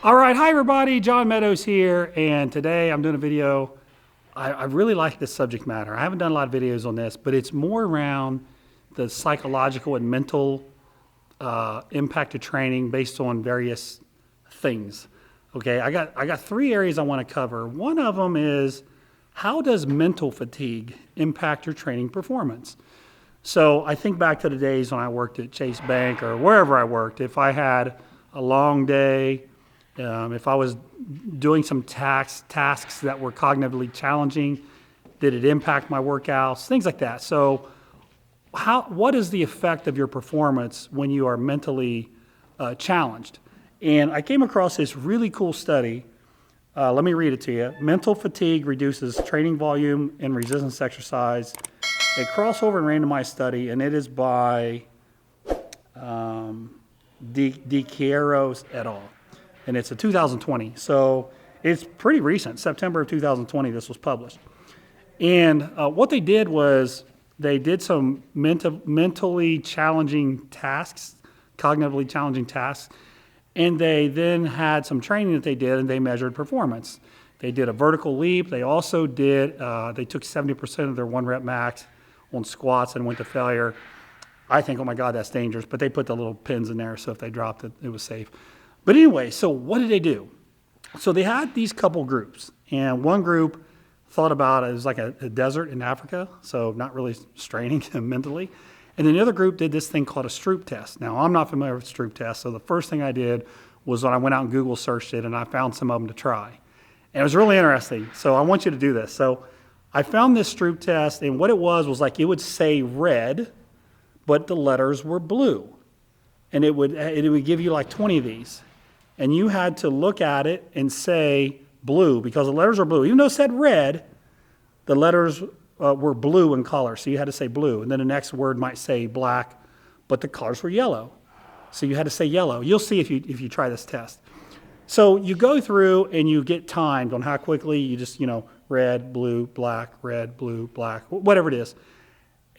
All right, hi everybody, John Meadows here, and today I'm doing a video. I really like this subject matter. I haven't done a lot of videos on this, but it's more around the psychological and mental impact of training based on various things. Okay, I got three areas I want to cover. One of them is how does mental fatigue impact your training performance? So I think back to the days when I worked at Chase Bank or wherever I worked. If I had a long day, if I was doing some tasks that were cognitively challenging, did it impact my workouts, things like that. So what is the effect of your performance when you are mentally challenged? And I came across this really cool study. Let me read it to you. Mental fatigue reduces training volume and resistance exercise. A crossover and randomized study, and it is by DeCieros et al. And it's a 2020. So it's pretty recent. September of 2020, this was published. And what they did was they did some mentally challenging tasks, cognitively challenging tasks, and they then had some training that they did, and they measured performance. They did a vertical leap. They also did, they took 70% of their one rep max on squats and went to failure. I think, oh my God, that's dangerous. But they put the little pins in there, so if they dropped it, it was safe. But anyway, so what did they do? So they had these couple groups, and one group thought about it was like a desert in Africa, so not really straining mentally. And then the other group did this thing called a Stroop test. Now, I'm not familiar with Stroop tests, so the first thing I did was when I went out and Google searched it, and I found some of them to try. And it was really interesting, so I want you to do this. So I found this Stroop test, and what it was like it would say red, but the letters were blue. And it would give you like 20 of these. And you had to look at it and say blue because the letters are blue. Even though it said red, the letters were blue in color, so you had to say blue. And then the next word might say black, but the colors were yellow. So you had to say yellow. You'll see if you try this test. So you go through and you get timed on how quickly you just, red, blue, black, red, blue, black, whatever it is.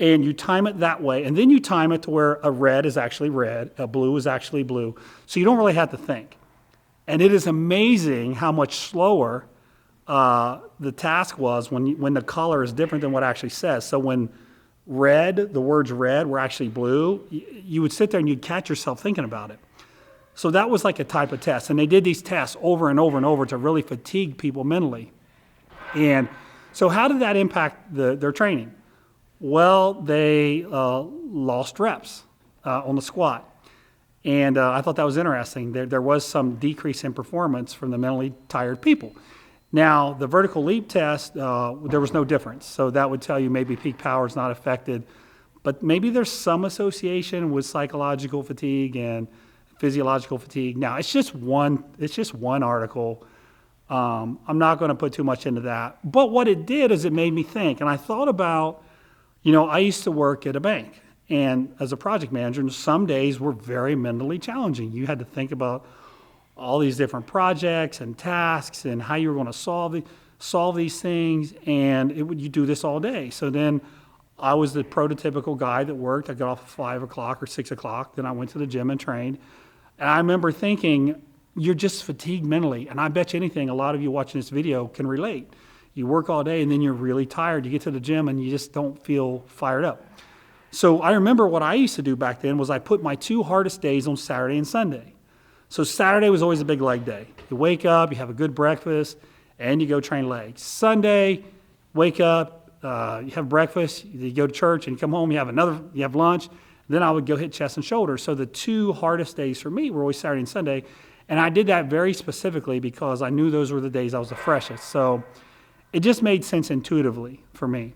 And you time it that way. And then you time it to where a red is actually red, a blue is actually blue. So you don't really have to think. And it is amazing how much slower the task was when the color is different than what it actually says. So when the words red were actually blue, you would sit there and you'd catch yourself thinking about it. So that was like a type of test. And they did these tests over and over and over to really fatigue people mentally. And so how did that impact their training? Well, they lost reps on the squat. And I thought that was interesting. There was some decrease in performance from the mentally tired people. Now, the vertical leap test, there was no difference. So that would tell you maybe peak power is not affected. But maybe there's some association with psychological fatigue and physiological fatigue. Now, it's just one article. I'm not going to put too much into that. But what it did is it made me think. And I thought about, I used to work at a bank. And as a project manager, and some days were very mentally challenging. You had to think about all these different projects and tasks and how you were going to solve these things. And you do this all day. So then I was the prototypical guy that worked. I got off at 5 o'clock or 6 o'clock. Then I went to the gym and trained. And I remember thinking, you're just fatigued mentally. And I bet you anything, a lot of you watching this video can relate. You work all day and then you're really tired. You get to the gym and you just don't feel fired up. So I remember what I used to do back then was I put my two hardest days on Saturday and Sunday. So Saturday was always a big leg day. You wake up, you have a good breakfast, and you go train legs. Sunday, wake up, you have breakfast, you go to church, and you come home, you have lunch. Then I would go hit chest and shoulders. So the two hardest days for me were always Saturday and Sunday. And I did that very specifically because I knew those were the days I was the freshest. So it just made sense intuitively for me.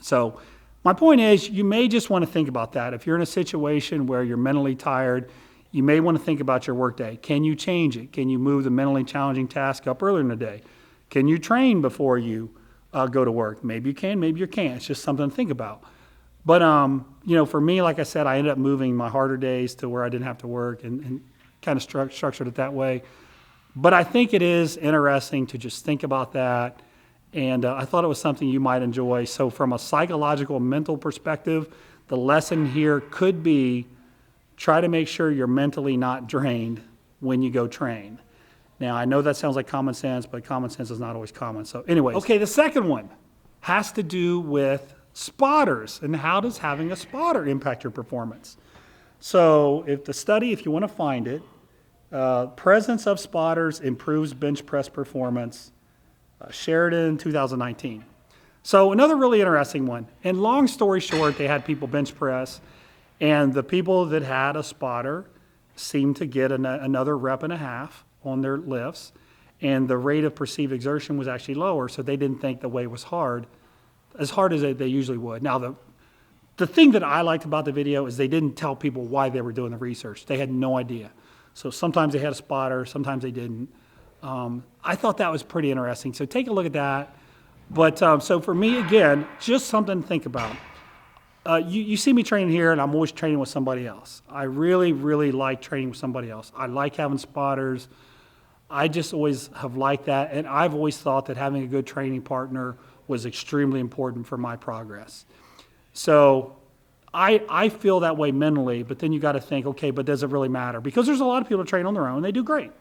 So my point is, you may just want to think about that. If you're in a situation where you're mentally tired, you may want to think about your workday. Can you change it? Can you move the mentally challenging task up earlier in the day? Can you train before you go to work? Maybe you can, maybe you can't. It's just something to think about. But, for me, like I said, I ended up moving my harder days to where I didn't have to work and kind of structured it that way. But I think it is interesting to just think about that. And I thought it was something you might enjoy. So from a psychological, mental perspective, the lesson here could be try to make sure you're mentally not drained when you go train. Now, I know that sounds like common sense, but common sense is not always common. So anyways, okay, the second one has to do with spotters and how does having a spotter impact your performance. So if you want to find it, presence of spotters improves bench press performance, Sheridan 2019. So another really interesting one. And long story short, they had people bench press, and the people that had a spotter seemed to get another rep and a half on their lifts, and the rate of perceived exertion was actually lower, so they didn't think the weight was as hard as they usually would. Now, the thing that I liked about the video is they didn't tell people why they were doing the research. They had no idea. So sometimes they had a spotter, sometimes they didn't. I thought that was pretty interesting. So take a look at that. But so for me, again, just something to think about. You see me training here, and I'm always training with somebody else. I really, really like training with somebody else. I like having spotters. I just always have liked that, and I've always thought that having a good training partner was extremely important for my progress. So I feel that way mentally, but then you got to think, okay, but does it really matter? Because there's a lot of people that train on their own, they do great.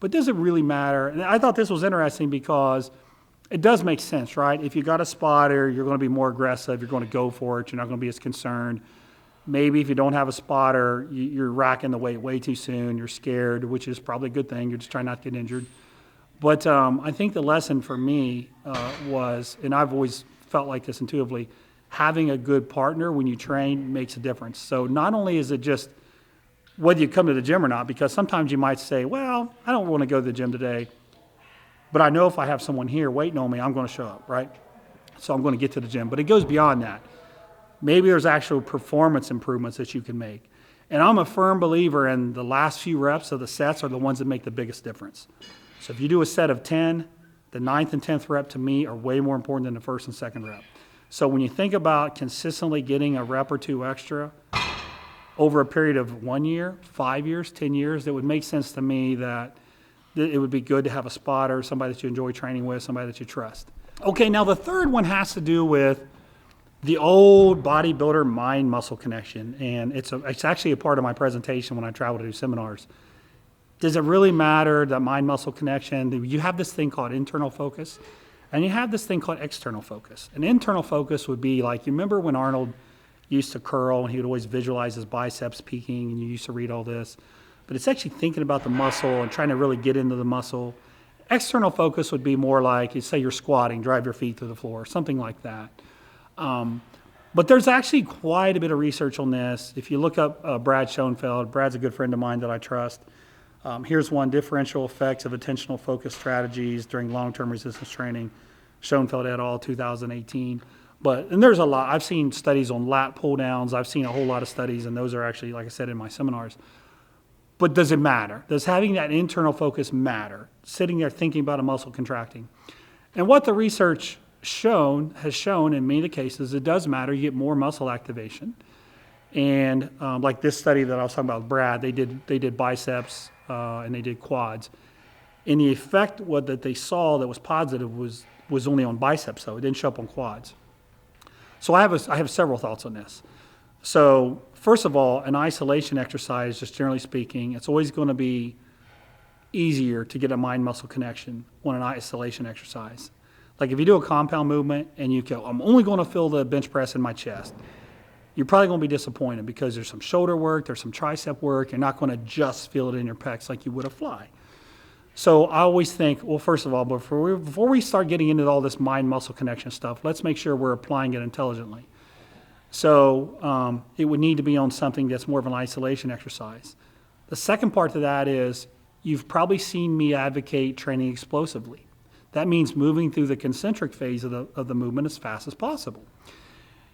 But does it really matter? And I thought this was interesting because it does make sense, right? If you got a spotter, you're going to be more aggressive, you're going to go for it, you're not going to be as concerned. Maybe if you don't have a spotter, you're racking the weight way too soon, you're scared, which is probably a good thing, you're just trying not to get injured. But I think the lesson for me was, and I've always felt like this intuitively, having a good partner when you train makes a difference. So not only is it just whether you come to the gym or not, because sometimes you might say, well, I don't want to go to the gym today, but I know if I have someone here waiting on me, I'm going to show up, right? So I'm going to get to the gym. But it goes beyond that. Maybe there's actual performance improvements that you can make. And I'm a firm believer in the last few reps of the sets are the ones that make the biggest difference. So if you do a set of 10, the 9th and 10th rep to me are way more important than the first and second rep. So when you think about consistently getting a rep or two extra over a period of 1 year, 5 years, 10 years, it would make sense to me that it would be good to have a spotter, somebody that you enjoy training with, somebody that you trust. Okay, now the third one has to do with the old bodybuilder mind-muscle connection, and it's actually a part of my presentation when I travel to do seminars. Does it really matter, that mind-muscle connection? You have this thing called internal focus, and you have this thing called external focus. An internal focus would be like, you remember when Arnold used to curl, and he would always visualize his biceps peaking, and you used to read all this. But it's actually thinking about the muscle and trying to really get into the muscle. External focus would be more like, you say you're squatting, drive your feet through the floor, something like that. But there's actually quite a bit of research on this. If you look up Brad Schoenfeld, Brad's a good friend of mine that I trust. Here's one, differential effects of attentional focus strategies during long-term resistance training, Schoenfeld et al., 2018. And there's a lot. I've seen studies on lat pull downs. I've seen a whole lot of studies, and those are actually, like I said, in my seminars. But does it matter? Does having that internal focus matter? Sitting there thinking about a muscle contracting. And what the research has shown in many of the cases, it does matter. You get more muscle activation. And like this study that I was talking about with Brad, they did biceps and they did quads. And the effect that they saw that was positive was only on biceps, though. It didn't show up on quads. So I have several thoughts on this. So first of all, an isolation exercise, just generally speaking, it's always going to be easier to get a mind-muscle connection on an isolation exercise. Like if you do a compound movement and you go, I'm only going to feel the bench press in my chest, you're probably going to be disappointed because there's some shoulder work, there's some tricep work. You're not going to just feel it in your pecs like you would a fly. So I always think, well, first of all, before we start getting into all this mind-muscle connection stuff, let's make sure we're applying it intelligently. So it would need to be on something that's more of an isolation exercise. The second part to that is you've probably seen me advocate training explosively. That means moving through the concentric phase of the movement as fast as possible.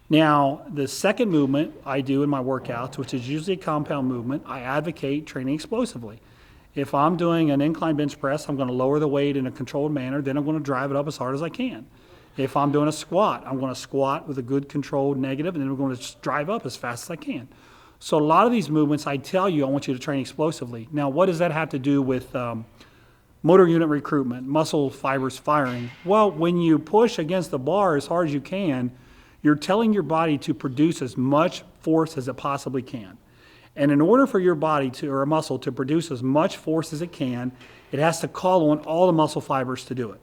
Now, the second movement I do in my workouts, which is usually a compound movement, I advocate training explosively. If I'm doing an incline bench press, I'm going to lower the weight in a controlled manner, then I'm going to drive it up as hard as I can. If I'm doing a squat, I'm going to squat with a good controlled negative, and then we're going to just drive up as fast as I can. So a lot of these movements, I tell you, I want you to train explosively. Now, what does that have to do with motor unit recruitment, muscle fibers firing? Well, when you push against the bar as hard as you can, you're telling your body to produce as much force as it possibly can. And in order for your body or a muscle to produce as much force as it can, It has to call on all the muscle fibers to do it.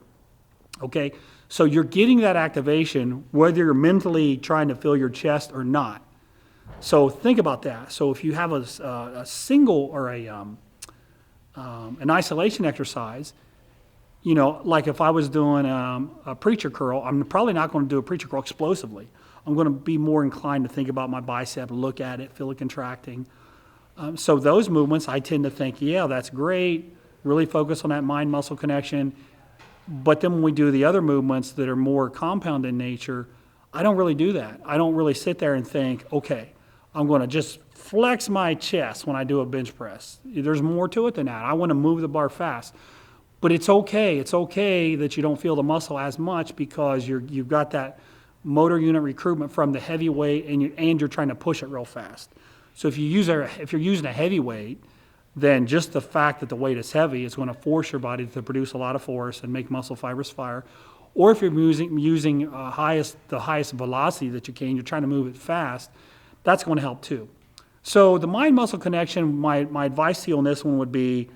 Okay? So you're getting that activation whether you're mentally trying to fill your chest or not. So think about that. So if you have a single or an isolation exercise, you know, like if I was doing a preacher curl, I'm probably not going to do a preacher curl explosively. I'm going to be more inclined to think about my bicep, look at it, feel it contracting. So those movements, I tend to think, yeah, that's great. Really focus on that mind-muscle connection. But then when we do the other movements that are more compound in nature, I don't really do that. I don't really sit there and think, okay, I'm going to just flex my chest when I do a bench press. There's more to it than that. I want to move the bar fast. But it's okay. It's okay that you don't feel the muscle as much because you've got that motor unit recruitment from the heavy weight and you're trying to push it real fast. So if you're using a heavy weight, then just the fact that the weight is heavy is going to force your body to produce a lot of force and make muscle fibers fire. Or if you're using the highest velocity that you can, you're trying to move it fast, that's going to help too. So the mind-muscle connection, my advice to you on this one would be,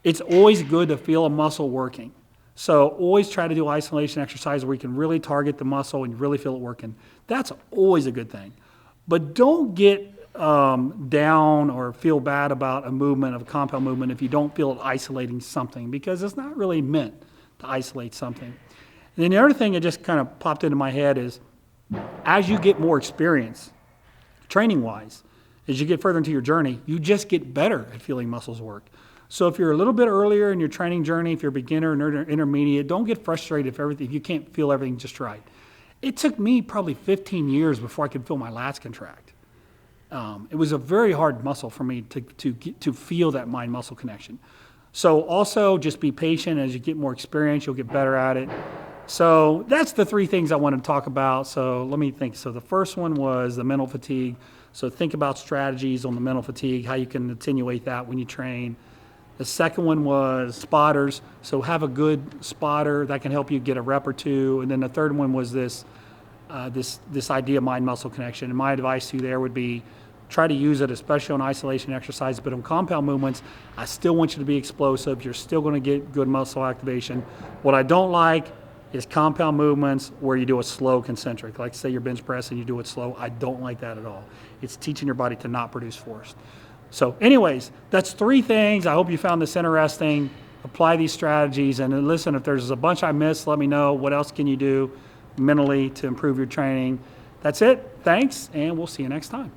it's always good to feel a muscle working. So always try to do isolation exercise where you can really target the muscle and you really feel it working. That's always a good thing. But don't get down or feel bad about a movement, of a compound movement, if you don't feel it isolating something, because it's not really meant to isolate something. And then the other thing that just kind of popped into my head is, as you get more experience, training-wise, as you get further into your journey, you just get better at feeling muscles work. So if you're a little bit earlier in your training journey, if you're a beginner or intermediate, don't get frustrated if you can't feel everything just right. It took me probably 15 years before I could feel my lats contract. It was a very hard muscle for me to feel that mind-muscle connection. So also just be patient. As you get more experience, you'll get better at it. So that's the three things I wanted to talk about. So let me think. So the first one was the mental fatigue. So think about strategies on the mental fatigue, how you can attenuate that when you train. The second one was spotters. So have a good spotter that can help you get a rep or two. And then the third one was this idea of mind-muscle connection. And my advice to you there would be, try to use it, especially on isolation exercise. But on compound movements, I still want you to be explosive. You're still going to get good muscle activation. What I don't like is compound movements where you do a slow concentric. Like say you're bench press and you do it slow. I don't like that at all. It's teaching your body to not produce force. So anyways, that's three things. I hope you found this interesting. Apply these strategies. And then listen, if there's a bunch I missed, let me know. What else can you do mentally to improve your training? That's it. Thanks, and we'll see you next time.